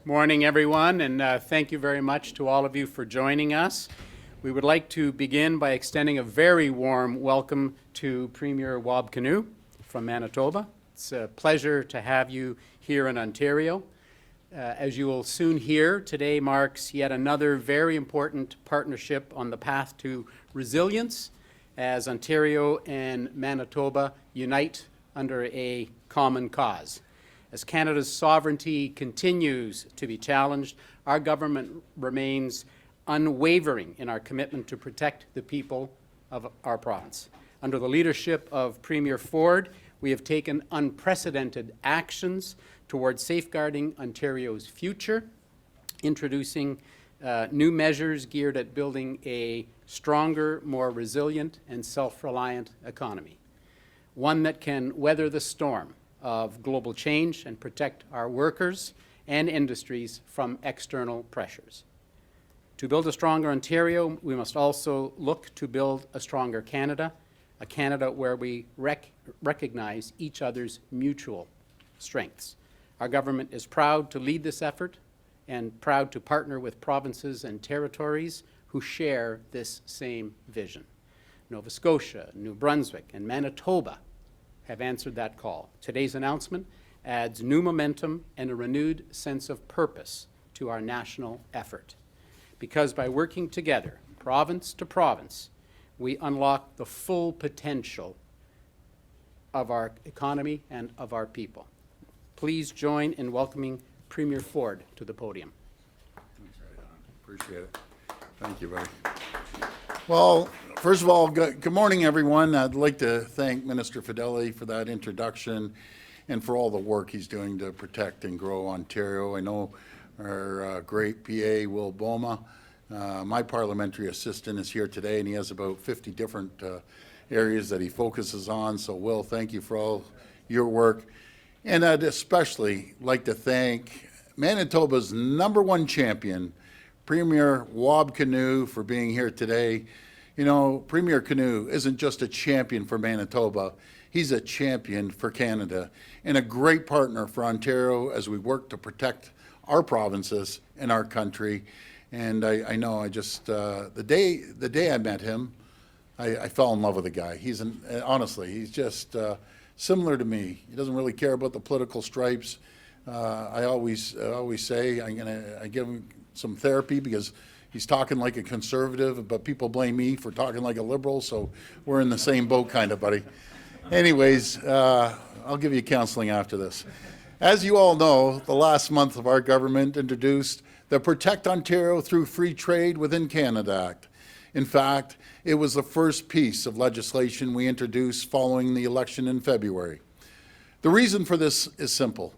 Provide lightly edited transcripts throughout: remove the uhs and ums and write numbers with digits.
Morning, everyone, and thank you very much to all of you for joining us. We would like to begin by extending a very warm welcome to Premier Kinew from Manitoba. It's a pleasure to have you here in Ontario. As you will soon hear, today marks yet another very important partnership on the path to resilience as Ontario and Manitoba unite under a common cause. As Canada's sovereignty continues to be challenged, our government remains unwavering in our commitment to protect the people of our province. Under the leadership of Premier Ford, we have taken unprecedented actions towards safeguarding Ontario's future, introducing new measures geared at building a stronger, more resilient, and self-reliant economy, one that can weather the storm of global change and protect our workers and industries from external pressures. To build a stronger Ontario, we must also look to build a stronger Canada, a Canada where we recognize each other's mutual strengths. Our government is proud to lead this effort and proud to partner with provinces and territories who share this same vision. Nova Scotia, New Brunswick, and Manitoba have answered that call. Today's announcement adds new momentum and a renewed sense of purpose to our national effort. Because by working together, province to province, we unlock the full potential of our economy and of our people. Please join in welcoming Premier Ford to the podium. Thanks, appreciate it. Thank you, buddy. Well, first of all, good morning, everyone. I'd like to thank Minister Fedeli for that introduction and for all the work he's doing to protect and grow Ontario. I know our great PA, Will Boma, my parliamentary assistant, is here today, and he has about 50 different areas that he focuses on. So, Will, thank you for all your work. And I'd especially like to thank Manitoba's #1 champion, Premier Kinew, for being here today. You know, Premier Kinew isn't just a champion for Manitoba, he's a champion for Canada and a great partner for Ontario as we work to protect our provinces and our country. And I know the day I met him, I fell in love with the guy. Honestly, he's just similar to me. He doesn't really care about the political stripes. I always say I give him some therapy because he's talking like a conservative, but people blame me for talking like a liberal, so we're in the same boat kind of, buddy. Anyways, I'll give you counseling after this. As you all know, the last month of our government introduced the Protect Ontario Through Free Trade Within Canada Act. In fact, it was the first piece of legislation we introduced following the election in February. The reason for this is simple.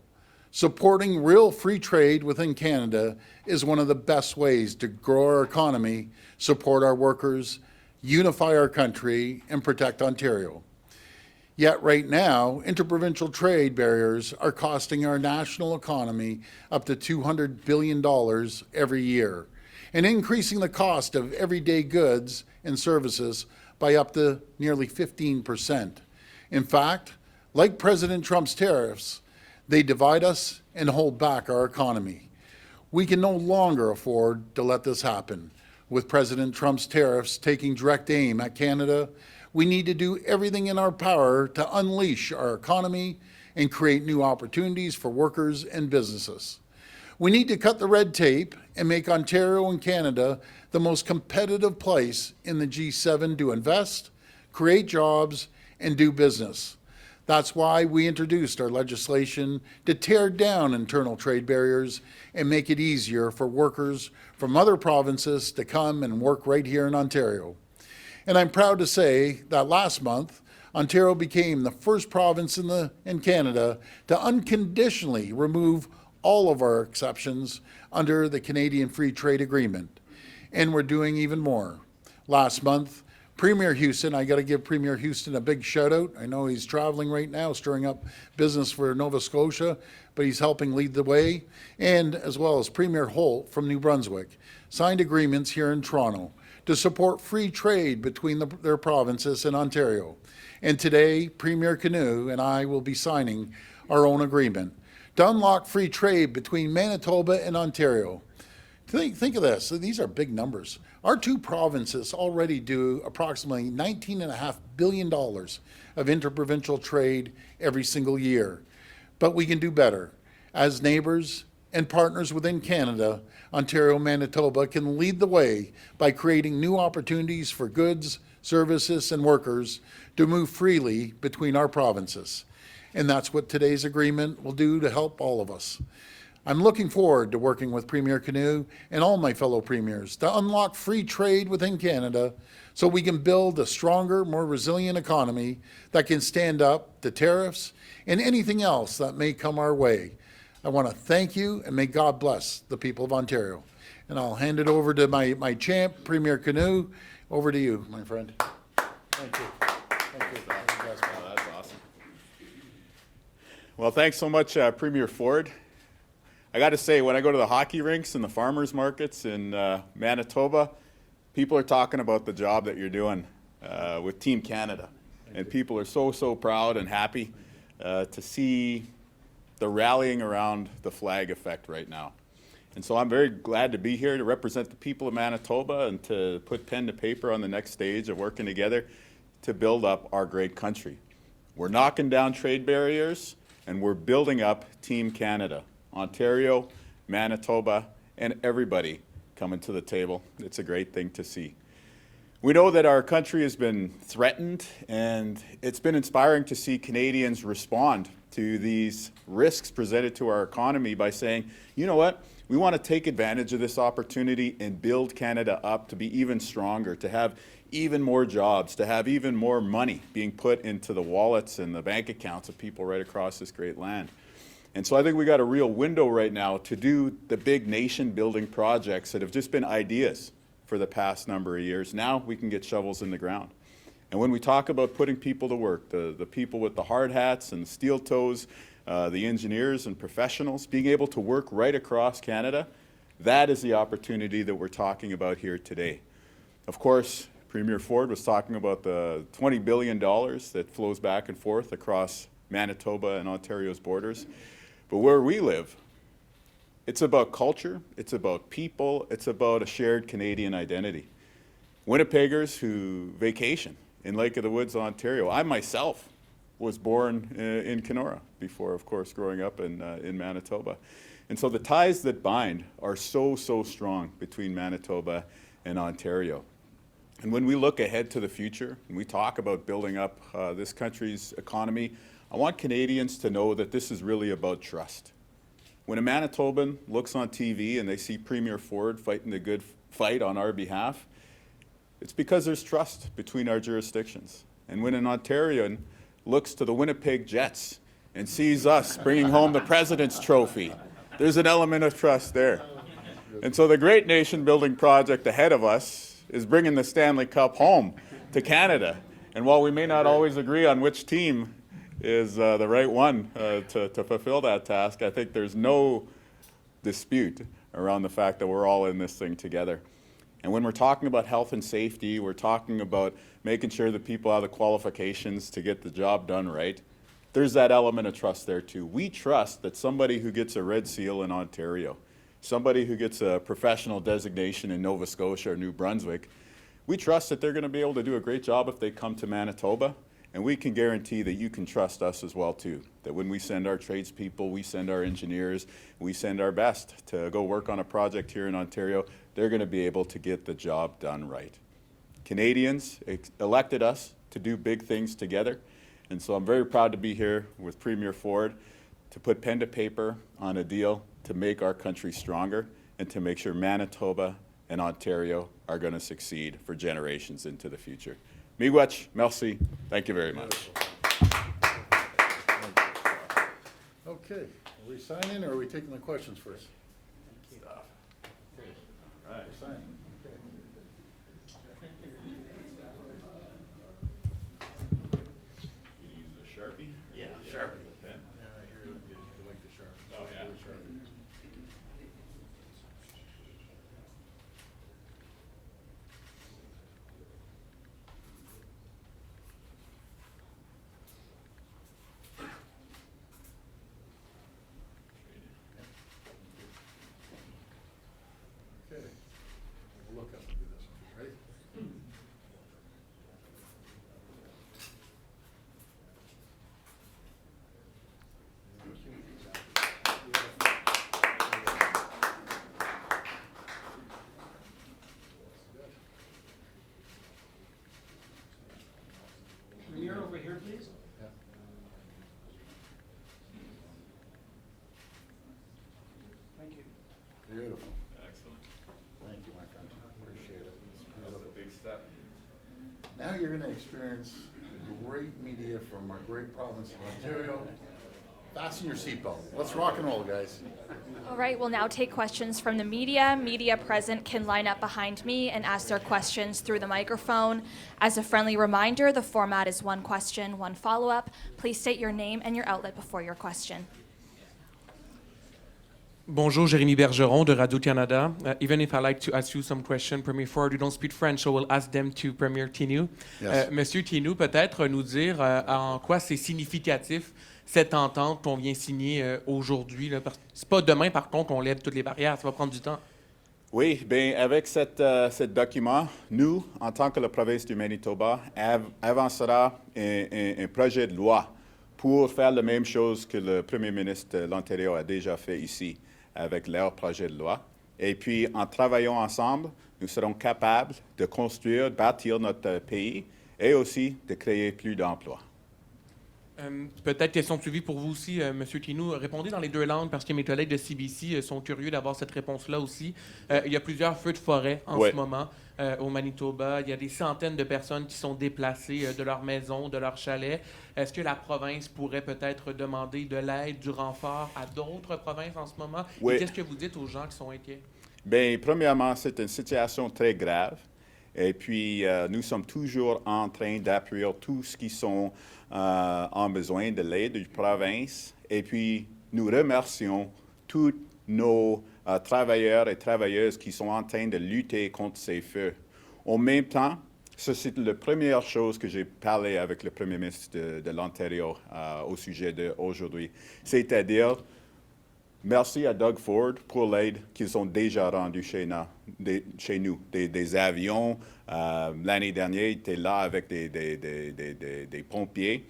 Supporting real free trade within Canada is one of the best ways to grow our economy, support our workers, unify our country, and protect Ontario. Yet right now, interprovincial trade barriers are costing our national economy up to $200 billion every year, and increasing the cost of everyday goods and services by up to nearly 15%. In fact, like President Trump's tariffs, they divide us and hold back our economy. We can no longer afford to let this happen. With President Trump's tariffs taking direct aim at Canada, we need to do everything in our power to unleash our economy and create new opportunities for workers and businesses. We need to cut the red tape and make Ontario and Canada the most competitive place in the G7 to invest, create jobs, and do business. That's why we introduced our legislation to tear down internal trade barriers and make it easier for workers from other provinces to come and work right here in Ontario. And I'm proud to say that last month, Ontario became the first province in Canada to unconditionally remove all of our exceptions under the Canadian Free Trade Agreement. And we're doing even more. Last month, Premier Houston, I got to give Premier Houston a big shout out. I know he's traveling right now, stirring up business for Nova Scotia, but he's helping lead the way. And as well as Premier Holt from New Brunswick, signed agreements here in Toronto to support free trade between their provinces and Ontario. And today, Premier Kinew and I will be signing our own agreement to unlock free trade between Manitoba and Ontario. Think of this. These are big numbers. Our two provinces already do approximately $19.5 billion of interprovincial trade every single year. But we can do better. As neighbors and partners within Canada, Ontario and Manitoba can lead the way by creating new opportunities for goods, services, and workers to move freely between our provinces. And that's what today's agreement will do to help all of us. I'm looking forward to working with Premier Kinew and all my fellow premiers to unlock free trade within Canada so we can build a stronger, more resilient economy that can stand up to tariffs and anything else that may come our way. I want to thank you and may God bless the people of Ontario. And I'll hand it over to my champ, Premier Kinew. Over to you, my friend. Thank you. Thank you. Oh, that's awesome. Well, thanks so much, Premier Ford. I got to say, when I go to the hockey rinks and the farmers markets in Manitoba, people are talking about the job that you're doing with Team Canada. And people are so proud and happy to see the rallying around the flag effect right now. And so I'm very glad to be here to represent the people of Manitoba and to put pen to paper on the next stage of working together to build up our great country. We're knocking down trade barriers and we're building up Team Canada. Ontario, Manitoba, and everybody coming to the table. It's a great thing to see. We know that our country has been threatened, and it's been inspiring to see Canadians respond to these risks presented to our economy by saying, you know what, we want to take advantage of this opportunity and build Canada up to be even stronger, to have even more jobs, to have even more money being put into the wallets and the bank accounts of people right across this great land. And so I think we got a real window right now to do the big nation-building projects that have just been ideas for the past number of years. Now we can get shovels in the ground. And when we talk about putting people to work, the people with the hard hats and steel toes, the engineers and professionals, being able to work right across Canada, that is the opportunity that we're talking about here today. Of course, Premier Ford was talking about the $20 billion that flows back and forth across Manitoba and Ontario's borders. But where we live, it's about culture, it's about people, it's about a shared Canadian identity. Winnipeggers who vacation in Lake of the Woods, Ontario. I myself was born in Kenora before, of course, growing up in Manitoba. And so the ties that bind are so strong between Manitoba and Ontario. And when we look ahead to the future, and we talk about building up this country's economy, I want Canadians to know that this is really about trust. When a Manitoban looks on TV and they see Premier Ford fighting the good fight on our behalf, it's because there's trust between our jurisdictions. And when an Ontarian looks to the Winnipeg Jets and sees us bringing home the President's Trophy, there's an element of trust there. And so the great nation-building project ahead of us is bringing the Stanley Cup home to Canada. And while we may not always agree on which team is the right one to fulfill that task, I think there's no dispute around the fact that we're all in this thing together. And when we're talking about health and safety, we're talking about making sure that people have the qualifications to get the job done right. There's that element of trust there too. We trust that somebody who gets a red seal in Ontario, somebody who gets a professional designation in Nova Scotia or New Brunswick, we trust that they're going to be able to do a great job if they come to Manitoba. And we can guarantee that you can trust us as well too. That when we send our tradespeople, we send our engineers, we send our best to go work on a project here in Ontario, they're going to be able to get the job done right. Canadians elected us to do big things together. And so I'm very proud to be here with Premier Ford to put pen to paper on a deal to make our country stronger and to make sure Manitoba and Ontario are going to succeed for generations into the future. Miigwech, merci. Thank you very much. Okay, are we signing or are we taking the questions first? All right. We're signing. Okay. You use a Sharpie? Yeah, Sharpie. Yeah, I hear you like the Sharpie. Oh, yeah. Sharpie. Beautiful. Excellent. Thank you, my friend. Appreciate it. That's a big step. Now you're going to experience great media from our great province of Ontario. Fasten your seatbelt. Let's rock and roll, guys. All right, we'll now take questions from the media. Media present can line up behind me and ask their questions through the microphone. As a friendly reminder, the format is one question, one follow-up. Please state your name and your outlet before your question. Bonjour, Jérémy Bergeron de Radio-Canada. Even if I like to ask you some question, Premier Ford, you don't speak French, so we'll ask them to Premier Kinew. Yes. Monsieur Kinew, peut-être nous dire en quoi c'est significatif cette entente qu'on vient signer aujourd'hui. C'est pas demain, par contre, on lève toutes les barrières, ça va prendre du temps. Oui, bien, avec ce document, nous, en tant que la province du Manitoba, avancera un projet de loi pour faire la même chose que le premier ministre de l'Ontario a déjà fait ici avec leur projet de loi. Et puis, en travaillant ensemble, nous serons capables de construire, bâtir notre pays et aussi de créer plus d'emplois. Peut-être question de suivi pour vous aussi, Monsieur Kinew. Répondez dans les deux langues parce que mes collègues de CBC sont curieux d'avoir cette réponse-là aussi. Il y a plusieurs feux de forêt en ce moment au Manitoba. Il y a des centaines de personnes qui sont déplacées de leur maison, de leur chalet. Est-ce que la province pourrait peut-être demander de l'aide, du renfort à d'autres provinces en ce moment? Oui. Et qu'est-ce que vous dites aux gens qui sont inquiets? Bien, premièrement, c'est une situation très grave. Et puis, nous sommes toujours en train d'appuyer tous ceux qui sont en besoin de l'aide de la province. Et puis, nous remercions tous nos travailleurs et travailleuses qui sont en train de lutter contre ces feux. En même temps, ça, c'est la première chose que j'ai parlé avec le premier ministre de l'Ontario au sujet d'aujourd'hui. C'est-à-dire, merci à Doug Ford pour l'aide qu'ils ont déjà rendue chez nous. Des avions. L'année dernière, il était là avec des pompiers.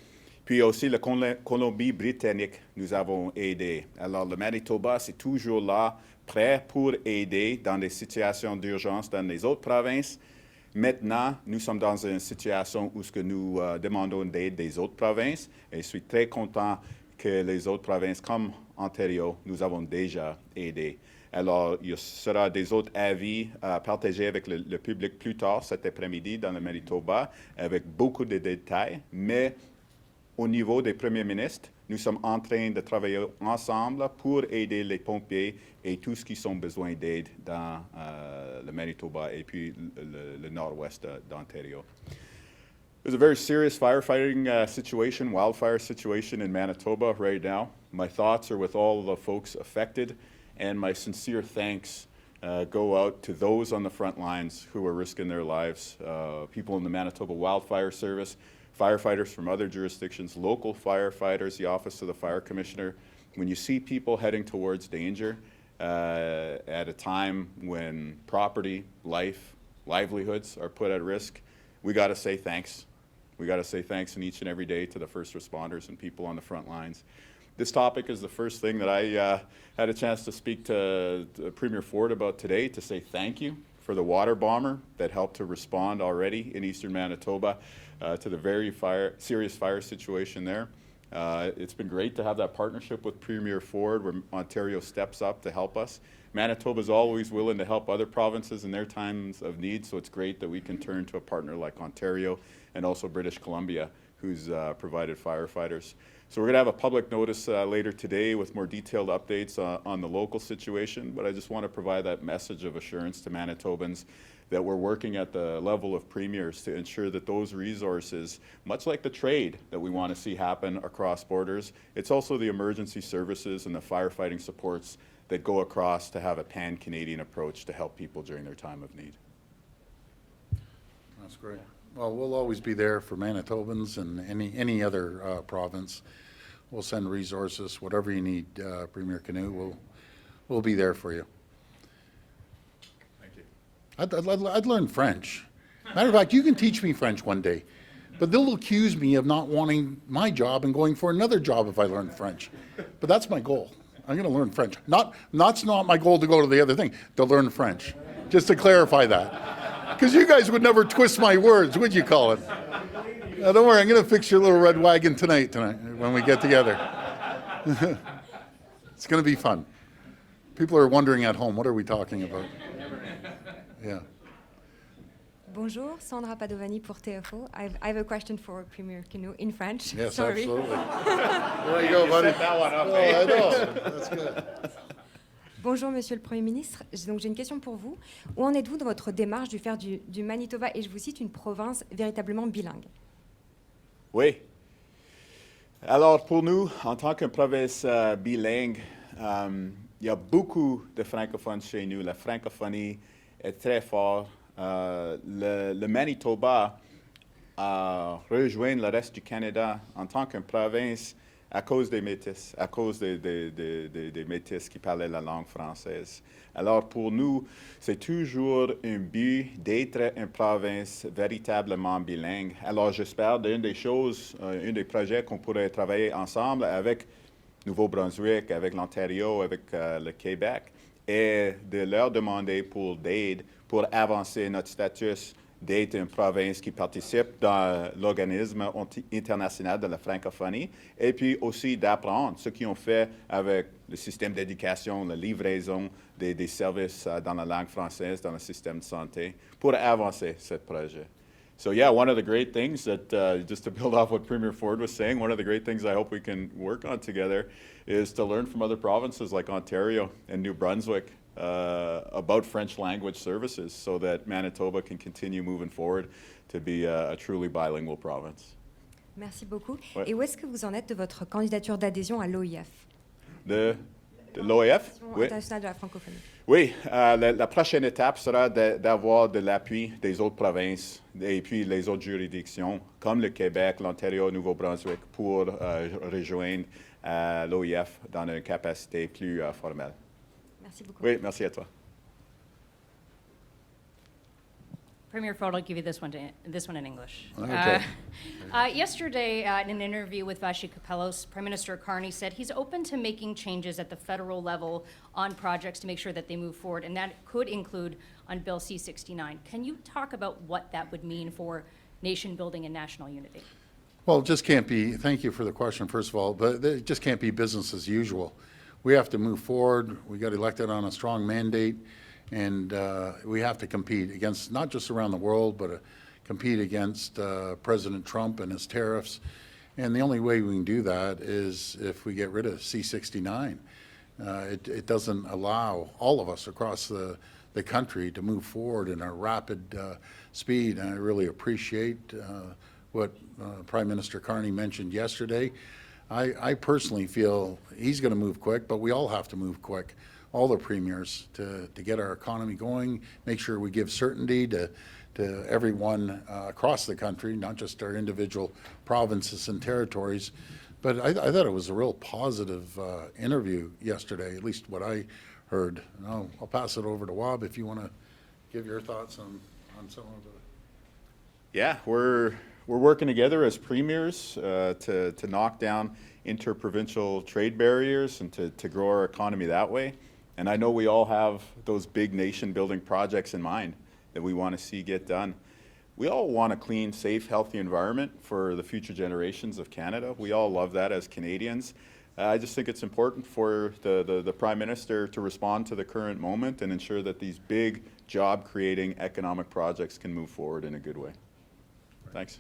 Puis aussi, la Colombie-Britannique, nous avons aidé. Alors, le Manitoba, c'est toujours là, prêt pour aider dans des situations d'urgence dans les autres provinces. Maintenant, nous sommes dans une situation où nous demandons d'aide des autres provinces. Et je suis très content que les autres provinces, comme Ontario, nous avons déjà aidé. Alors, il y sera des autres avis partagés avec le public plus tard cet après-midi dans le Manitoba, avec beaucoup de détails. Mais au niveau des premiers ministres, nous sommes en train de travailler ensemble pour aider les pompiers et tous ceux qui ont besoin d'aide dans le Manitoba et puis le nord-ouest d'Ontario. There's a very serious firefighting situation, wildfire situation in Manitoba right now. My thoughts are with all the folks affected, and my sincere thanks go out to those on the front lines who are risking their lives, people in the Manitoba Wildfire Service, firefighters from other jurisdictions, local firefighters, the Office of the Fire Commissioner. When you see people heading towards danger at a time when property, life, livelihoods are put at risk, we got to say thanks. We got to say thanks in each and every day to the first responders and people on the front lines. This topic is the first thing that I had a chance to speak to Premier Ford about today, to say thank you for the water bomber that helped to respond already in eastern Manitoba to the very serious fire situation there. It's been great to have that partnership with Premier Ford where Ontario steps up to help us. Manitoba is always willing to help other provinces in their times of need, so it's great that we can turn to a partner like Ontario and also British Columbia, who's provided firefighters. So we're going to have a public notice later today with more detailed updates on the local situation, but I just want to provide that message of assurance to Manitobans that we're working at the level of premiers to ensure that those resources, much like the trade that we want to see happen across borders, it's also the emergency services and the firefighting supports that go across to have a pan-Canadian approach to help people during their time of need. That's great. Well, we'll always be there for Manitobans and any other province. We'll send resources, whatever you need, Premier Kinew, we'll be there for you. Thank you. I'd learn French. Matter of fact, you can teach me French one day, but they'll accuse me of not wanting my job and going for another job if I learn French. But that's my goal. I'm going to learn French. That's not my goal to go to the other thing, to learn French. Just to clarify that. Because you guys would never twist my words, would you, Colin? Now, don't worry, I'm going to fix your little red wagon tonight when we get together. It's going to be fun. People are wondering at home, what are we talking about? Yeah. Bonjour, Sandra Padovani pour TFO. I have a question for Premier Kinew in French. Yes, Sorry. absolutely. There you go, buddy. That one up, Oh, eh? I know. That's good. Bonjour, Monsieur le Premier ministre. Donc, j'ai une question pour vous. Où en êtes-vous dans votre démarche de faire du Manitoba, et je vous cite, une province véritablement bilingue? Oui. Alors, pour nous, en tant que province bilingue, il y a beaucoup de francophones chez nous. La francophonie est très forte. Le Manitoba a rejoint le reste du Canada en tant que province à cause des Métis, à cause des Métis qui parlaient la langue française. Alors pour nous, c'est toujours un but d'être une province véritablement bilingue. Alors j'espère d'une des choses, un des projets qu'on pourrait travailler ensemble avec Nouveau-Brunswick, avec l'Ontario, avec le Québec, est de leur demander pour d'aide pour avancer notre statut d'être une province qui participe dans l'organisme international de la francophonie et puis aussi d'apprendre ce qu'ils ont fait avec le système d'éducation, la livraison des services dans la langue française, dans le système de santé, pour avancer ce projet. So yeah, one of the great things that, just to build off what Premier Ford was saying, one of the great things I hope we can work on together is to learn from other provinces like Ontario and New Brunswick about French language services so that Manitoba can continue moving forward to be a truly bilingual province. Merci beaucoup. Ouais. Et où est-ce que vous en êtes de votre candidature d'adhésion à l'OIF? De l'OIF? Oui. International de la francophonie. Oui, la prochaine étape sera d'avoir de l'appui des autres provinces et puis les autres juridictions, comme le Québec, l'Ontario, Nouveau-Brunswick, pour rejoindre l'OIF dans une capacité plus formelle. Merci beaucoup. Oui, merci à toi. Premier Ford, I'll give you this one in English. Okay. Yesterday, in an interview with Vashi Kapelos, Prime Minister Carney said he's open to making changes at the federal level on projects to make sure that they move forward, and that could include on Bill C-69. Can you talk about what that would mean for nation building and national unity? Well, it just can't be, thank you for the question, first of all, but it just can't be business as usual. We have to move forward. We got elected on a strong mandate, and we have to compete against, not just around the world, but compete against President Trump and his tariffs. And the only way we can do that is if we get rid of C-69. It doesn't allow all of us across the country to move forward in a rapid speed. And I really appreciate what Prime Minister Carney mentioned yesterday. I personally feel he's going to move quick, but we all have to move quick, all the premiers, to get our economy going, make sure we give certainty to everyone across the country, not just our individual provinces and territories. But I thought it was a real positive interview yesterday, at least what I heard. I'll pass it over to Wab if you want to give your thoughts on some of the... Yeah, we're working together as premiers to knock down interprovincial trade barriers and to grow our economy that way. And I know we all have those big nation-building projects in mind that we want to see get done. We all want a clean, safe, healthy environment for the future generations of Canada. We all love that as Canadians. I just think it's important for the Prime Minister to respond to the current moment and ensure that these big job-creating economic projects can move forward in a good way. Thanks.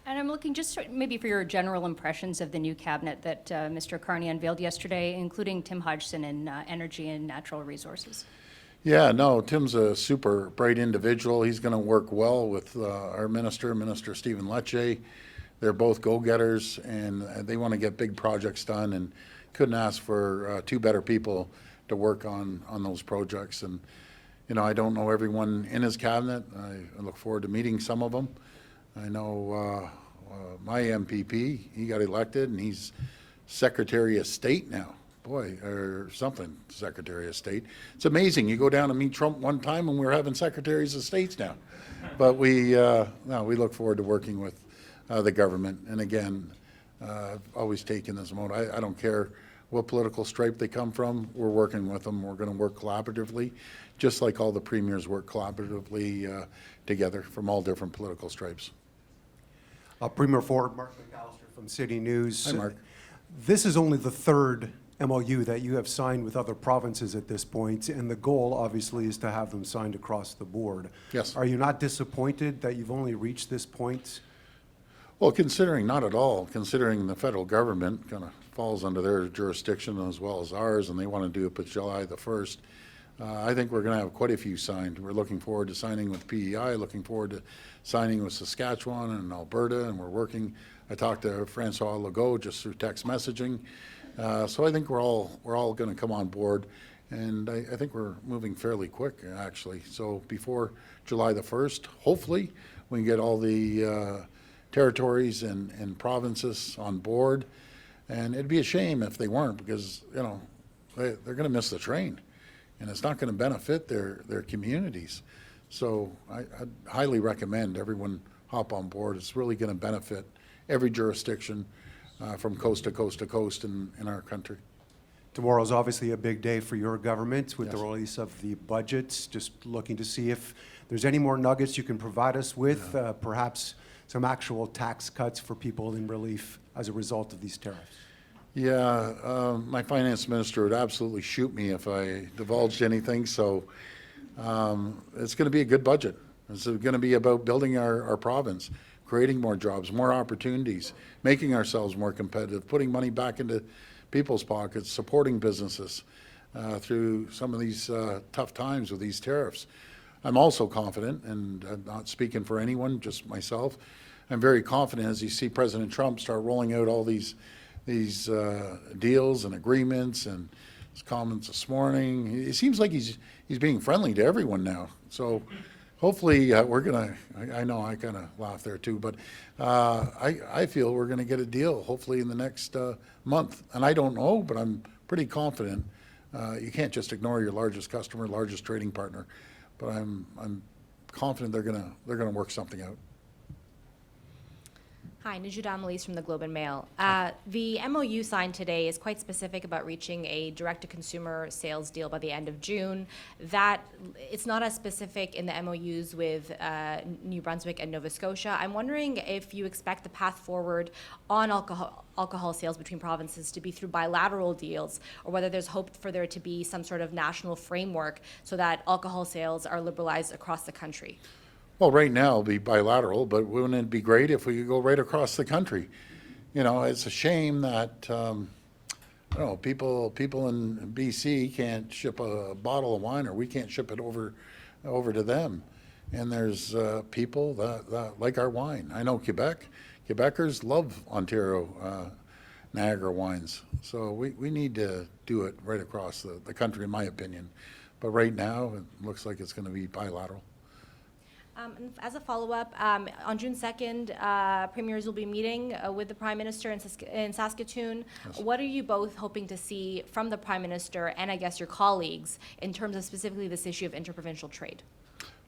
And I'm looking just maybe for your general impressions of the new cabinet that Mr. Carney unveiled yesterday, including Tim Hodgson in Energy and Natural Resources. Yeah, no, Tim's a super bright individual. He's going to work well with our minister, Minister Stephen Lecce. They're both go-getters, and they want to get big projects done, and couldn't ask for two better people to work on those projects. And, you know, I don't know everyone in his cabinet. I look forward to meeting some of them. I know my MPP, he got elected, and he's Secretary of State now. Boy, or something, Secretary of State. It's amazing. You go down and meet Trump one time, and we're having Secretaries of States now. But we look forward to working with the government. And again, I've always taken this mode. I don't care what political stripe they come from. We're working with them. We're going to work collaboratively, just like all the premiers work collaboratively together from all different political stripes. Premier Ford, Mark McAllister from City News. Hi, Mark. This is only the third MOU that you have signed with other provinces at this point, and the goal, obviously, is to have them signed across the board. Yes. Are you not disappointed that you've only reached this point? Well, considering, not at all, considering the federal government kind of falls under their jurisdiction as well as ours, and they want to do it by July the 1st, I think we're going to have quite a few signed. We're looking forward to signing with PEI, looking forward to signing with Saskatchewan and Alberta, and we're working. I talked to Francois Legault just through text messaging. So I think we're all going to come on board, and I think we're moving fairly quick, actually. So before July the 1st, hopefully, we can get all the territories and provinces on board. And it'd be a shame if they weren't, because, you know, they're going to miss the train, and it's not going to benefit their communities. So I'd highly recommend everyone hop on board. It's really going to benefit every jurisdiction from coast to coast to coast in our country. Tomorrow is obviously a big day for your government with the Yes. release of the budgets. Just looking to see if there's any more nuggets you can provide us with, perhaps some actual tax cuts for people in relief as a result of these tariffs. Yeah, my finance minister would absolutely shoot me if I divulged anything, so it's going to be a good budget. It's going to be about building our province, creating more jobs, more opportunities, making ourselves more competitive, putting money back into people's pockets, supporting businesses through some of these tough times with these tariffs. I'm also confident, and I'm not speaking for anyone, just myself, I'm very confident as you see President Trump start rolling out all these deals and agreements, and his comments this morning. It seems like he's being friendly to everyone now. So hopefully we're gonna. I know I kind of laugh there too, but I feel we're gonna get a deal hopefully in the next month. And I don't know, but I'm pretty confident. You can't just ignore your largest customer, largest trading partner. But I'm confident they're gonna work something out. Hi, Najud Amelise from the Globe and Mail. The MOU signed today is quite specific about reaching a direct-to-consumer sales deal by the end of June. That it's not as specific in the MOUs with New Brunswick and Nova Scotia. I'm wondering if you expect the path forward on alcohol sales between provinces to be through bilateral deals, or whether there's hope for there to be some sort of national framework so that alcohol sales are liberalized across the country. Well, right now it'll be bilateral, but wouldn't it be great if we could go right across the country? You know, it's a shame that, I don't know, people in BC can't ship a bottle of wine, or we can't ship it over to them. And there's people that like our wine. I know Quebecers love Ontario Niagara wines. So we need to do it right across the country, in my opinion. But right now, it looks like it's going to be bilateral. And as a follow-up, on June 2nd, premiers will be meeting with the Prime Minister in Saskatoon. Yes. What are you both hoping to see from the Prime Minister and, I guess, your colleagues in terms of specifically this issue of interprovincial trade?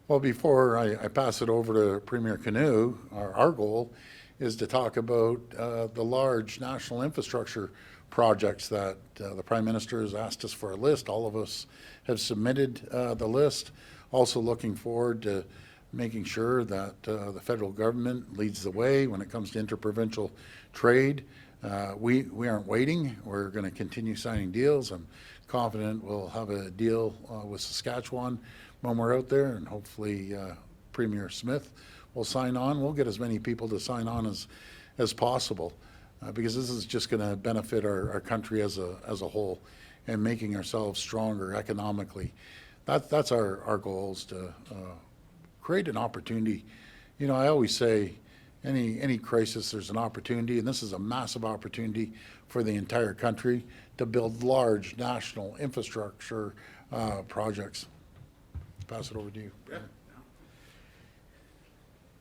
Well, before I pass it over to Premier Kinew, our goal is to talk about the large national infrastructure projects that the Prime Minister has asked us for a list. All of us have submitted the list. Also looking forward to making sure that the federal government leads the way when it comes to interprovincial trade. We aren't waiting. We're going to continue signing deals. I'm confident we'll have a deal with Saskatchewan when we're out there, and hopefully Premier Smith will sign on. We'll get as many people to sign on as possible, because this is just going to benefit our country as a whole, and making ourselves stronger economically. That's our goal, is to create an opportunity. You know, I always say, any crisis, there's an opportunity, and this is a massive opportunity for the entire country to build large national infrastructure projects. Pass it over to you.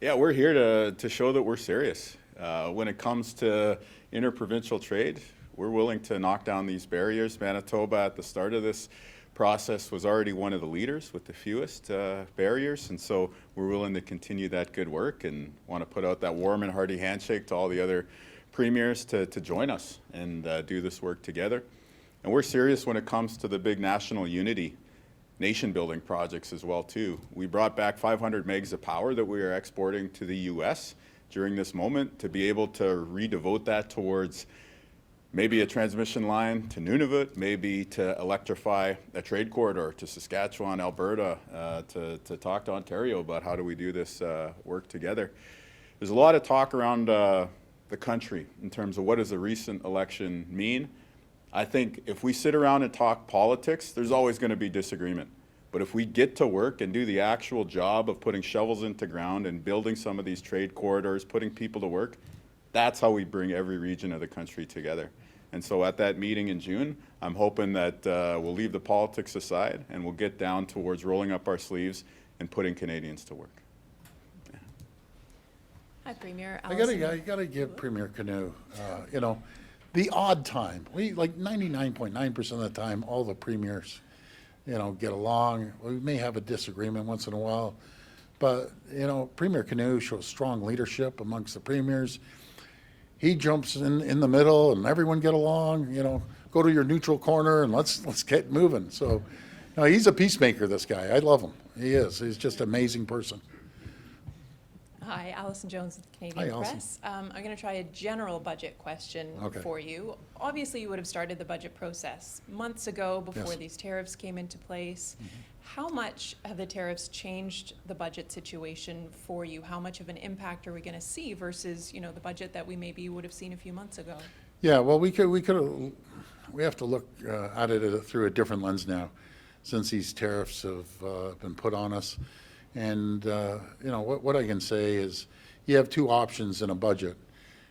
Yeah, we're here to show that we're serious. When it comes to interprovincial trade, we're willing to knock down these barriers. Manitoba, at the start of this process, was already one of the leaders with the fewest barriers, and so we're willing to continue that good work, and want to put out that warm and hearty handshake to all the other premiers to join us and do this work together. And we're serious when it comes to the big national unity, nation building projects as well too. We brought back 500 megs of power that we are exporting to the US during this moment, to be able to redevote that towards maybe a transmission line to Nunavut, maybe to electrify a trade corridor to Saskatchewan, Alberta, to talk to Ontario about how do we do this work together. There's a lot of talk around the country in terms of what does the recent election mean. I think if we sit around and talk politics, there's always going to be disagreement. But if we get to work and do the actual job of putting shovels into ground and building some of these trade corridors, putting people to work, that's how we bring every region of the country together. And so at that meeting in June, I'm hoping that we'll leave the politics aside and we'll get down towards rolling up our sleeves and putting Canadians to work. Hi, Premier. I gotta give Premier Kinew, you know, the odd time. We, like 99.9% of the time, all the premiers, you know, get along. We may have a disagreement once in a while, but, you know, Premier Kinew shows strong leadership amongst the premiers. He jumps in the middle and everyone get along, you know, go to your neutral corner and let's get moving. So, no, he's a peacemaker, this guy. I love him. He is. He's just an amazing person. Hi, Alison Jones with the Hi, Canadian Alison. Press. I'm going to try a general budget question Okay. for you. Obviously, you would have started the budget process months ago before Yes. these tariffs came into place. How much have the tariffs changed the budget situation for you? How much of an impact are we going to see versus, you know, the budget that we maybe would have seen a few months ago? Yeah, well, we have to look at it through a different lens now, since these tariffs have been put on us. And, you know, what I can say is you have two options in a budget.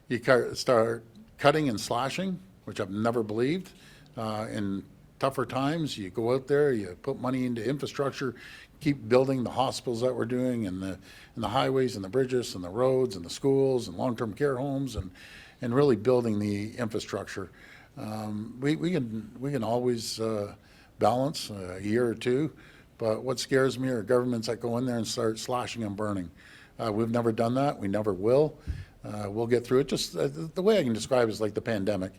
You start cutting and slashing, which I've never believed. In tougher times, you go out there, you put money into infrastructure, keep building the hospitals that we're doing, and the highways and the bridges and the roads and the schools and long-term care homes, and really building the infrastructure. We can always balance a year or two. But what scares me are governments that go in there and start slashing and burning. We've never done that. We never will. We'll get through it. Just the way I can describe it is like the pandemic.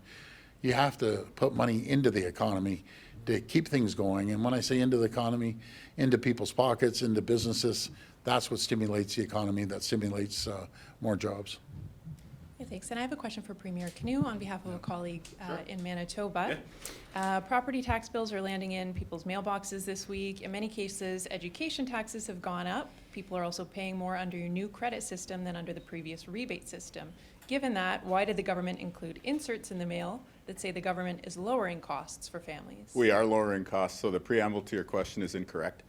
You have to put money into the economy to keep things going. And when I say into the economy, into people's pockets, into businesses, that's what stimulates the economy, that stimulates more jobs. Yeah, thanks. And I have a question for Premier Kinew on behalf of a colleague in Manitoba. Property tax bills are landing in people's mailboxes this week. In many cases, education taxes have gone up. People are also paying more under your new credit system than under the previous rebate system. Given that, why did the government include inserts in the mail that say the government is lowering costs for families? We are lowering costs, so the preamble to your question is incorrect.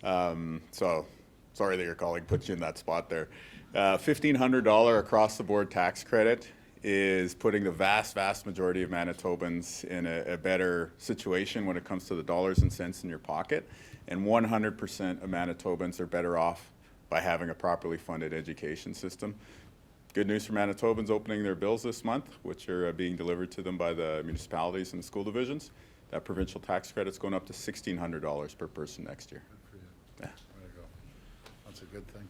So sorry that your colleague put you in that spot there. $1,500 across-the-board tax credit is putting the vast majority of Manitobans in a better situation when it comes to the dollars and cents in your pocket, and 100% of Manitobans are better off by having a properly funded education system. Good news for Manitobans opening their bills this month, which are being delivered to them by the municipalities and the school divisions. That provincial tax credit's going up to $1,600 per person next year. Yeah. There you go. That's a good thing.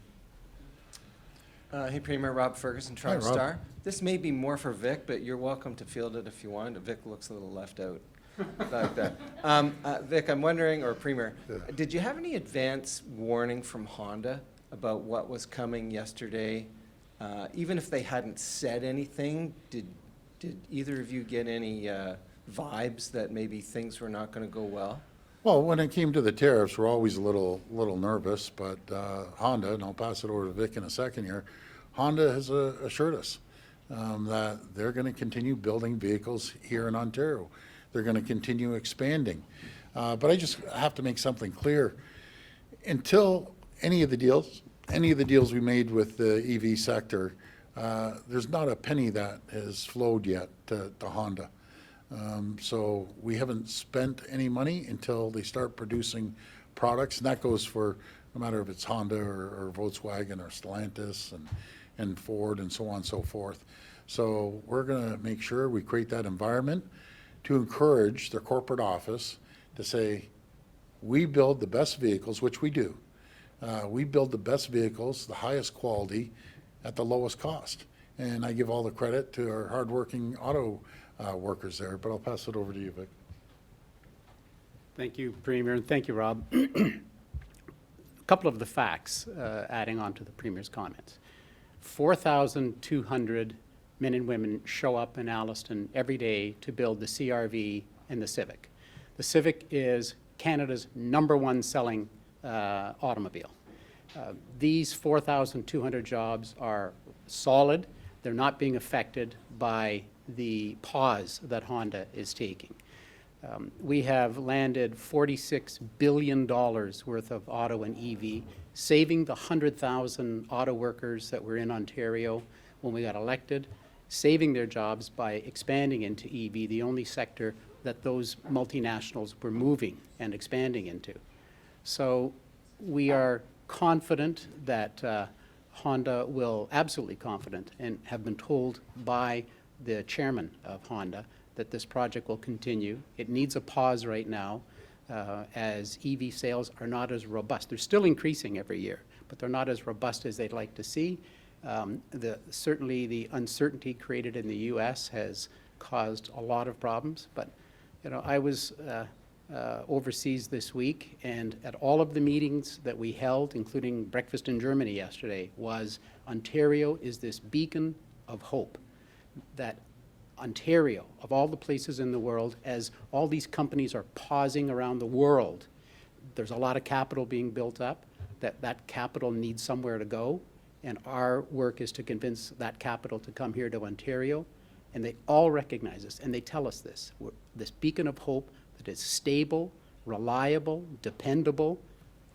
Hey, Premier, Rob Ferguson, Toronto Rob. Star. This may be more for Vic, but you're welcome to field it if you want. Vic looks a little left out like that. Vic, I'm wondering, or Premier, did you have any advance warning from Honda about what was coming yesterday? Even if they hadn't said anything, did either of you get any vibes that maybe things were not going to go well? Well, when it came to the tariffs, we're always a little nervous, but Honda, and I'll pass it over to Vic in a second here, Honda has assured us that they're going to continue building vehicles here in Ontario. They're going to continue expanding. But I just have to make something clear. Until any of the deals we made with the EV sector, there's not a penny that has flowed yet to Honda. So we haven't spent any money until they start producing products, and that goes for no matter if it's Honda or Volkswagen or Stellantis and Ford and so on and so forth. So we're going to make sure we create that environment to encourage their corporate office to say, we build the best vehicles, which we do. We build the best vehicles, the highest quality, at the lowest cost. And I give all the credit to our hardworking auto workers there, but I'll pass it over to you, Vic. Thank you, Premier, and thank you, Rob. A couple of the facts, adding on to the Premier's comments. 4,200 men and women show up in Alliston every day to build the CRV and the Civic. The Civic is Canada's #1 selling automobile. These 4,200 jobs are solid. They're not being affected by the pause that Honda is taking. We have landed $46 billion worth of auto and EV, saving the 100,000 auto workers that were in Ontario when we got elected, saving their jobs by expanding into EV, the only sector that those multinationals were moving and expanding into. So we are confident that Honda will, absolutely confident, and have been told by the chairman of Honda that this project will continue. It needs a pause right now as EV sales are not as robust. They're still increasing every year, but they're not as robust as they'd like to see. Certainly the uncertainty created in the U.S. has caused a lot of problems, but you know, I was overseas this week, and at all of the meetings that we held, including breakfast in Germany yesterday, was Ontario is this beacon of hope. That Ontario, of all the places in the world, as all these companies are pausing around the world, there's a lot of capital being built up, that capital needs somewhere to go, and our work is to convince that capital to come here to Ontario, and they all recognize this, and they tell us this. We're this beacon of hope that is stable, reliable, dependable,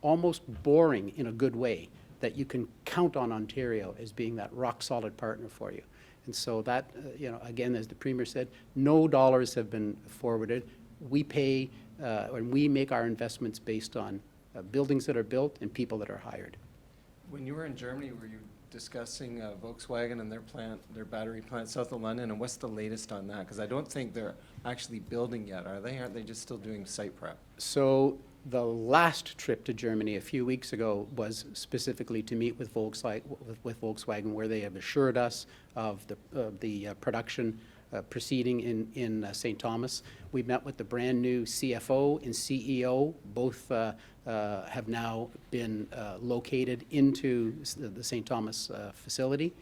almost boring in a good way, that you can count on Ontario as being that rock-solid partner for you. And so that, you know, again, as the Premier said, no dollars have been forwarded. We pay, and we make our investments based on buildings that are built and people that are hired. When you were in Germany, were you discussing Volkswagen and their plant, their battery plant south of London, and what's the latest on that? Because I don't think they're actually building yet, are they? Aren't they just still doing site prep? So the last trip to Germany a few weeks ago was specifically to meet with Volkswagen, where they have assured us of the production proceeding in St. Thomas. We met with the brand new CFO and CEO. Both have now been located into the St. Thomas facility.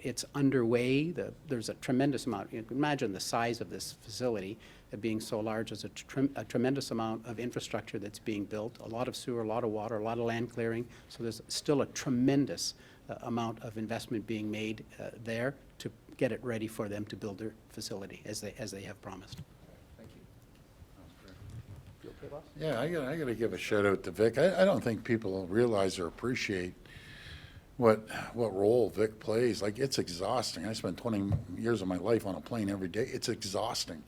It's underway. There's a tremendous amount. You can imagine the size of this facility being so large. There's a tremendous amount of infrastructure that's being built, a lot of sewer, a lot of water, a lot of land clearing. So there's still a tremendous amount of investment being made there to get it ready for them to build their facility as they have promised. Thank you. Yeah, I got to give a shout out to Vic. I don't think people realize or appreciate what role Vic plays. Like, it's exhausting. I spent 20 years of my life on a plane every day. It's exhausting.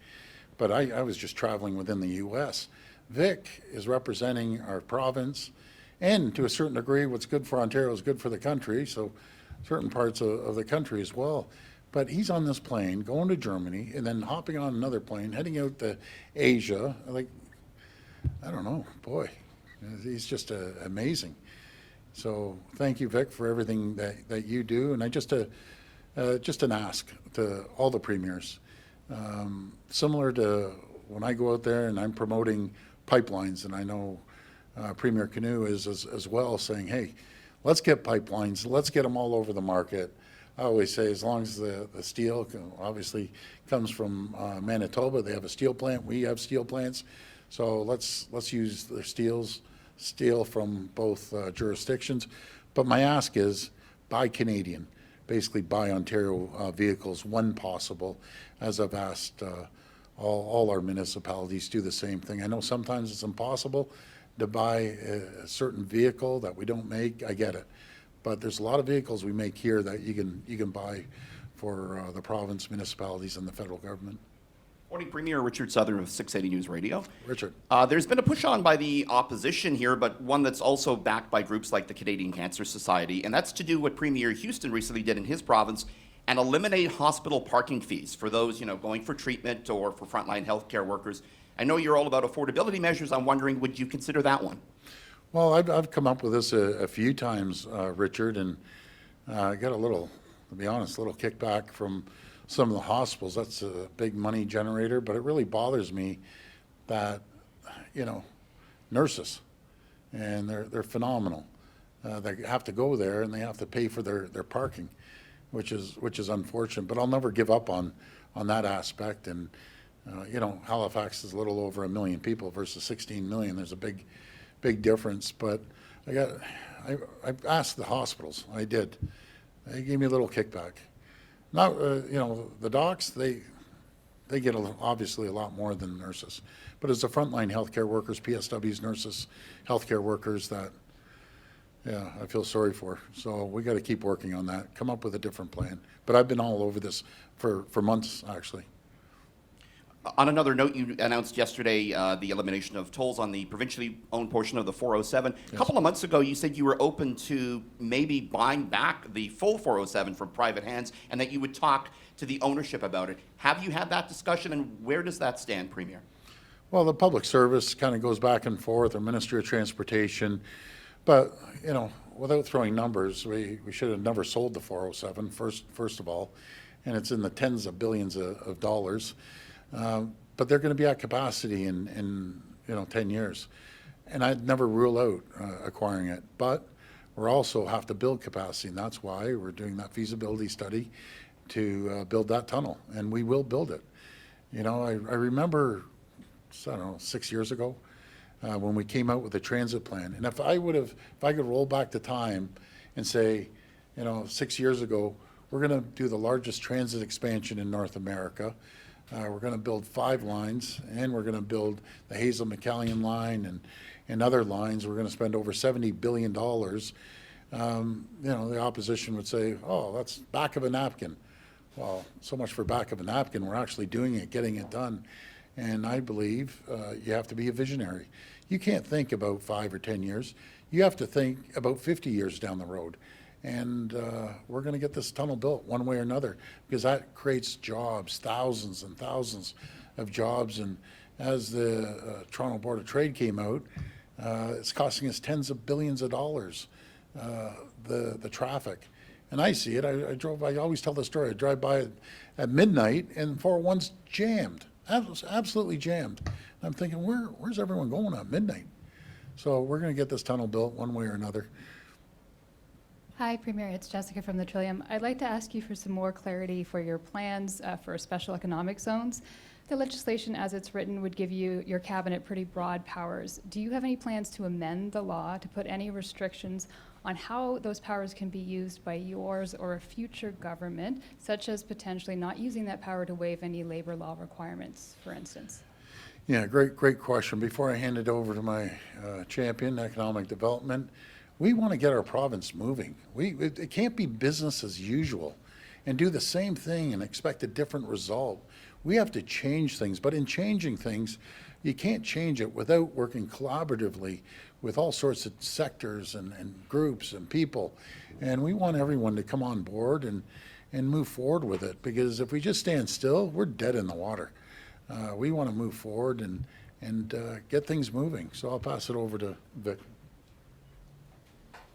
But I was just traveling within the U.S. Vic is representing our province, and to a certain degree, what's good for Ontario is good for the country, so certain parts of the country as well. But he's on this plane, going to Germany, and then hopping on another plane, heading out to Asia. Like, I don't know, boy, he's just amazing. So thank you, Vic, for everything that you do. And I just an ask to all the premiers, similar to when I go out there and I'm promoting pipelines, and I know Premier Kinew is as well, saying, hey, let's get pipelines, let's get them all over the market. I always say, as long as the steel obviously comes from Manitoba, they have a steel plant, we have steel plants, so let's use the steel from both jurisdictions. But my ask is, buy Canadian, basically buy Ontario vehicles when possible, as I've asked all our municipalities do the same thing. I know sometimes it's impossible to buy a certain vehicle that we don't make, I get it. But there's a lot of vehicles we make here that you can buy for the province, municipalities, and the federal government. Morning, Premier. Richard Southern of 680 News Radio. Richard. There's been a push on by the opposition here, but one that's also backed by groups like the Canadian Cancer Society, and that's to do what Premier Houston recently did in his province and eliminate hospital parking fees for those, going for treatment or for frontline healthcare workers. I know you're all about affordability measures. I'm wondering, would you consider that one? Well, I've come up with this a few times, Richard, and I got to be honest, a little kickback from some of the hospitals. That's a big money generator, but it really bothers me that, nurses, and they're phenomenal. They have to go there and they have to pay for their parking. which is unfortunate. But I'll never give up on that aspect. And you know, Halifax is a little over 1 million people versus 16 million. There's a big difference. But I asked the hospitals. I did. They gave me a little kickback. Not you know, the docs, they get obviously a lot more than nurses. But it's the frontline healthcare workers, PSWs, nurses, healthcare workers that, yeah, I feel sorry for. So we got to keep working on that, come up with a different plan. But I've been all over this for months, actually. On another note, you announced yesterday the elimination of tolls on the provincially owned portion of the 407. Yes. A couple of months ago, you said you were open to maybe buying back the full 407 from private hands and that you would talk to the ownership about it. Have you had that discussion, and where does that stand, Premier? Well, the public service kind of goes back and forth, or Ministry of Transportation. But, you know, without throwing numbers, we should have never sold the 407, first of all. And it's in the tens of billions of dollars. But they're going to be at capacity in 10 years. And I'd never rule out acquiring it. But we also have to build capacity, and that's why we're doing that feasibility study to build that tunnel. And we will build it. You know, I remember, I don't know, 6 years ago, when we came out with the transit plan. And if I could roll back the time and say, you know, 6 years ago, we're going to do the largest transit expansion in North America. We're going to build 5 lines, and we're going to build the Hazel-McCallion line and other lines. We're going to spend over $70 billion. You know, the opposition would say, oh, that's back of a napkin. Well, so much for back of a napkin. We're actually doing it, getting it done. And I believe you have to be a visionary. You can't think about 5 or 10 years. You have to think about 50 years down the road. And we're going to get this tunnel built one way or another, because that creates jobs, thousands and thousands of jobs. And as the Toronto Board of Trade came out, it's costing us tens of billions of dollars, the traffic. And I see it. I always tell the story. I drive by it at midnight, and 401's jammed, absolutely jammed. And I'm thinking, where's everyone going at midnight? So we're going to get this tunnel built one way or another. Hi, Premier. It's Jessica from the Trillium. I'd like to ask you for some more clarity for your plans for special economic zones. The legislation as it's written would give your cabinet pretty broad powers. Do you have any plans to amend the law to put any restrictions on how those powers can be used by yours or a future government, such as potentially not using that power to waive any labor law requirements, for instance? Yeah, great question. Before I hand it over to my champion, economic development, we want to get our province moving. It can't be business as usual and do the same thing and expect a different result. We have to change things, but in changing things, you can't change it without working collaboratively with all sorts of sectors and groups and people. And we want everyone to come on board and move forward with it, because if we just stand still, we're dead in the water. We want to move forward and get things moving. So I'll pass it over to Vic.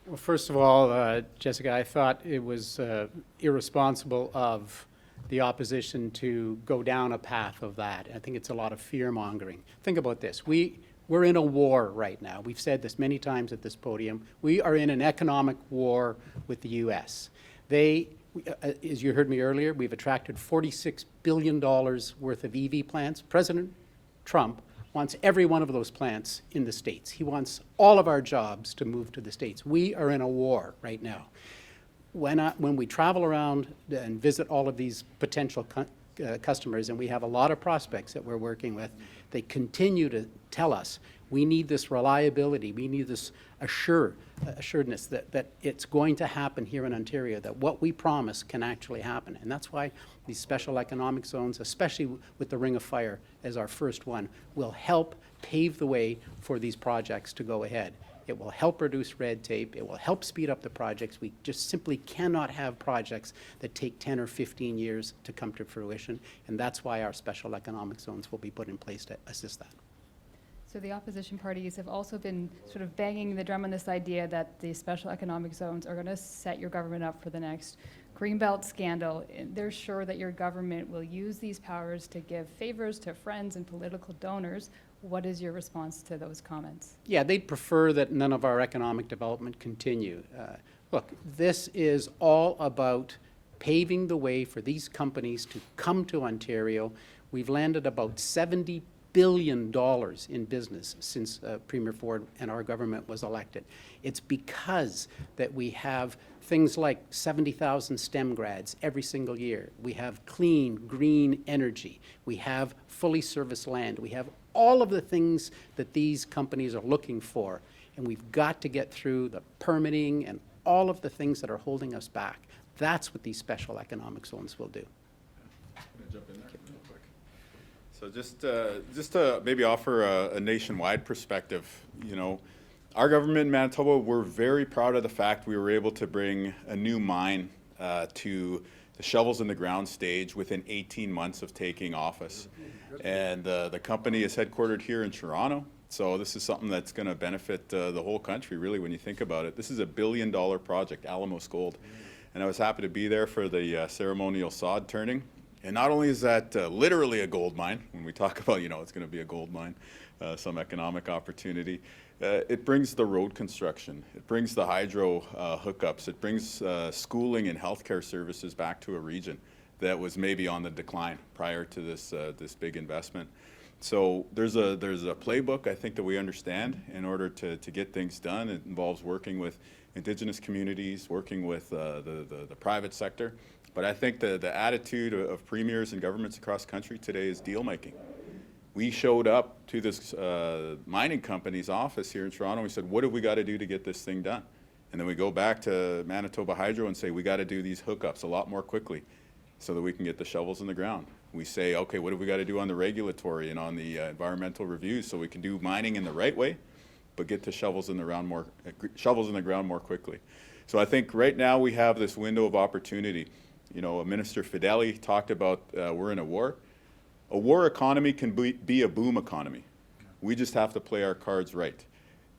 Well, first of all, Jessica, I thought it was irresponsible of the opposition to go down a path of that. I think it's a lot of fear-mongering. Think about this. We're in a war right now. We've said this many times at this podium. We are in an economic war with the U.S. As you heard me earlier, we've attracted $46 billion worth of EV plants. President Trump wants every one of those plants in the States. He wants all of our jobs to move to the States. We are in a war right now. When we travel around and visit all of these potential customers, and we have a lot of prospects that we're working with, they continue to tell us, we need this reliability, we need this assuredness that it's going to happen here in Ontario, that what we promise can actually happen. And that's why these special economic zones, especially with the Ring of Fire as our first one, will help pave the way for these projects to go ahead. It will help reduce red tape. It will help speed up the projects. We just simply cannot have projects that take 10 or 15 years to come to fruition, and that's why our special economic zones will be put in place to assist that. So the opposition parties have also been sort of banging the drum on this idea that the special economic zones are going to set your government up for the next Greenbelt scandal. They're sure that your government will use these powers to give favors to friends and political donors. What is your response to those comments? Yeah, they'd prefer that none of our economic development continue. Look, this is all about paving the way for these companies to come to Ontario. We've landed about $70 billion in business since Premier Ford and our government was elected. It's because that we have things like 70,000 STEM grads every single year. We have clean, green energy. We have fully serviced land. We have all of the things that these companies are looking for. And we've got to get through the permitting and all of the things that are holding us back. That's what these special economic zones will do. I'm gonna jump in there real quick. So just to maybe offer a nationwide perspective, you know, our government in Manitoba, we're very proud of the fact we were able to bring a new mine to the shovels in the ground stage within 18 months of taking office. And the company is headquartered here in Toronto. So this is something that's going to benefit the whole country, really, when you think about it. This is a $1 billion project, Alamos Gold. And I was happy to be there for the ceremonial sod turning. And not only is that literally a gold mine, when we talk about, you know, it's going to be a gold mine, some economic opportunity, it brings the road construction, it brings the hydro hookups, it brings schooling and healthcare services back to a region that was maybe on the decline prior to this big investment. So there's a playbook, I think, that we understand in order to get things done. It involves working with Indigenous communities, working with the private sector. But I think the attitude of premiers and governments across the country today is deal making. We showed up to this mining company's office here in Toronto and we said, what have we got to do to get this thing done? And then we go back to Manitoba Hydro and say, we got to do these hookups a lot more quickly so that we can get the shovels in the ground. We say, okay, what have we got to do on the regulatory and on the environmental reviews so we can do mining in the right way, but get the shovels in the ground more quickly. So I think right now we have this window of opportunity. You know, Minister Fedeli talked about we're in a war. A war economy can be a boom economy. We just have to play our cards right.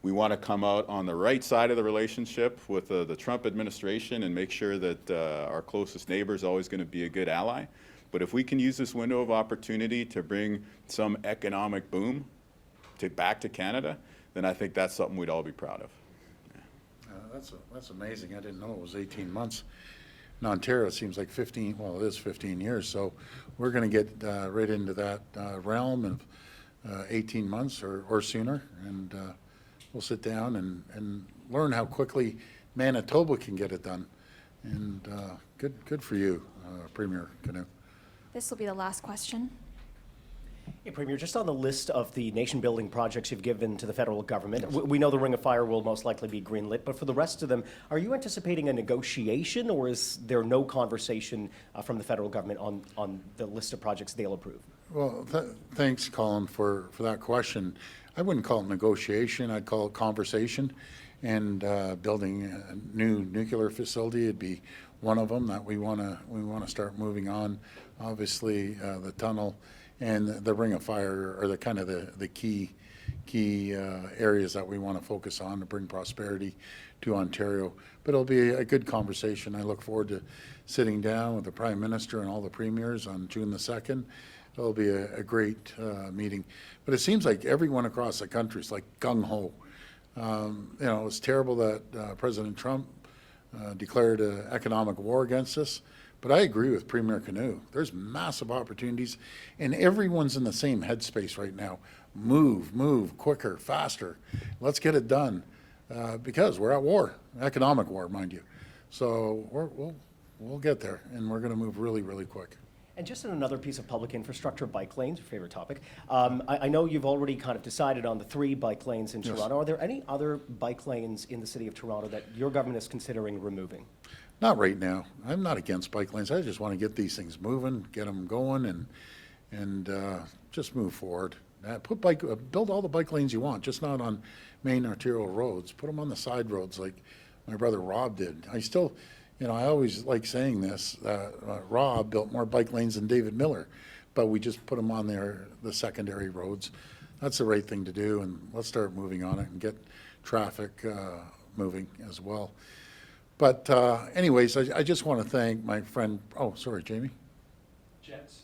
We want to come out on the right side of the relationship with the Trump administration and make sure that our closest neighbor is always going to be a good ally. But if we can use this window of opportunity to bring some economic boom back to Canada, then I think that's something we'd all be proud of. Yeah. That's amazing. I didn't know it was 18 months. In Ontario, it seems like 15, well, it is 15 years. So we're going to get right into that realm of 18 months or sooner. And we'll sit down and learn how quickly Manitoba can get it done. And good for you, Premier Kinew. This will be the last question. Hey, Premier, just on the list of the nation-building projects you've given to the federal government, we know the Ring of Fire will most likely be greenlit, but for the rest of them, are you anticipating a negotiation, or is there no conversation from the federal government on the list of projects they'll approve? Well, thanks, Colin, for that question. I wouldn't call it negotiation. I'd call it conversation. And building a new nuclear facility would be one of them that we want to start moving on. Obviously, the tunnel and the Ring of Fire are the key areas that we want to focus on to bring prosperity to Ontario. But it'll be a good conversation. I look forward to sitting down with the Prime Minister and all the premiers on June the 2nd. It'll be a great meeting. But it seems like everyone across the country is like gung-ho. You know, it's terrible that President Trump declared an economic war against us. But I agree with Premier Kinew. There's massive opportunities, and everyone's in the same headspace right now. Move, quicker, faster. Let's get it done, because we're at war, economic war, mind you. So we'll get there, and we're going to move really, really quick. And just in another piece of public infrastructure, bike lanes, your favorite topic. I know you've already kind of decided on the 3 bike lanes in Toronto. Are there any other bike lanes in the city of Toronto that your government is considering removing? Not right now. I'm not against bike lanes. I just want to get these things moving, get them going, and just move forward. Build all the bike lanes you want, just not on main arterial roads. Put them on the side roads like my brother Rob did. I still, you know, I always like saying this. Rob built more bike lanes than David Miller, but we just put them on the secondary roads. That's the right thing to do, and let's start moving on it and get traffic moving as well. But anyways, I just want to thank my friend. Oh, sorry, Jamie. Jets,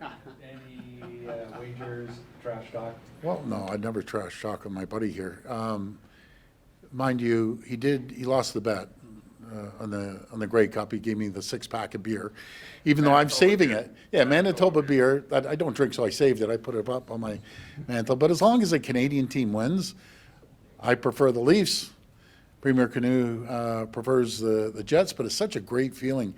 any wagers, trash talk? Well, no, I'd never trash talk with my buddy here. Mind you, he lost the bet. on the Grey Cup. He gave me the 6-pack of beer, even though I'm saving it. Yeah, Manitoba beer. I don't drink, so I saved it. I put it up on my mantle. But as long as a Canadian team wins, I prefer the Leafs. Premier Kinew prefers the Jets, but it's such a great feeling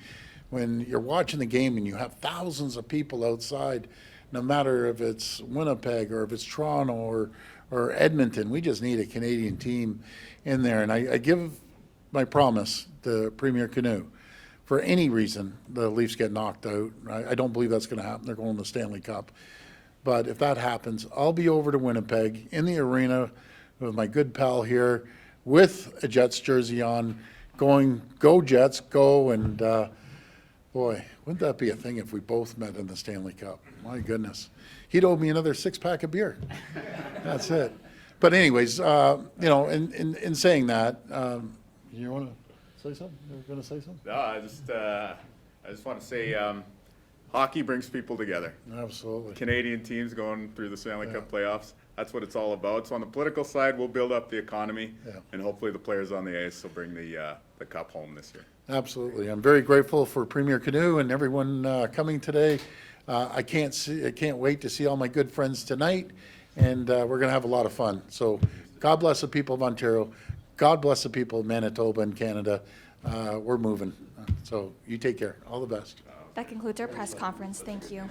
when you're watching the game and you have thousands of people outside, no matter if it's Winnipeg or if it's Toronto or Edmonton. We just need a Canadian team in there. And I give my promise to Premier Kinew. For any reason, the Leafs get knocked out. I don't believe that's going to happen. They're going to the Stanley Cup. But if that happens, I'll be over to Winnipeg in the arena with my good pal here with a Jets jersey on, going, go Jets, go. And boy, wouldn't that be a thing if we both met in the Stanley Cup? My goodness. He'd owe me another 6-pack of beer. That's it. But anyways, in saying that, you want to say something? You're going to say something? No, I just want to say, hockey brings people together. Absolutely. Canadian teams going through the Stanley Cup playoffs. That's what it's all about. So on the political side, we'll build up the economy, and hopefully the players on the ice will bring the cup home this year. Absolutely. I'm very grateful for Premier Kinew and everyone coming today. I can't wait to see all my good friends tonight, and we're going to have a lot of fun. So God bless the people of Ontario. God bless the people of Manitoba and Canada. We're moving. So you take care. All the best. That concludes our press conference. Thank you.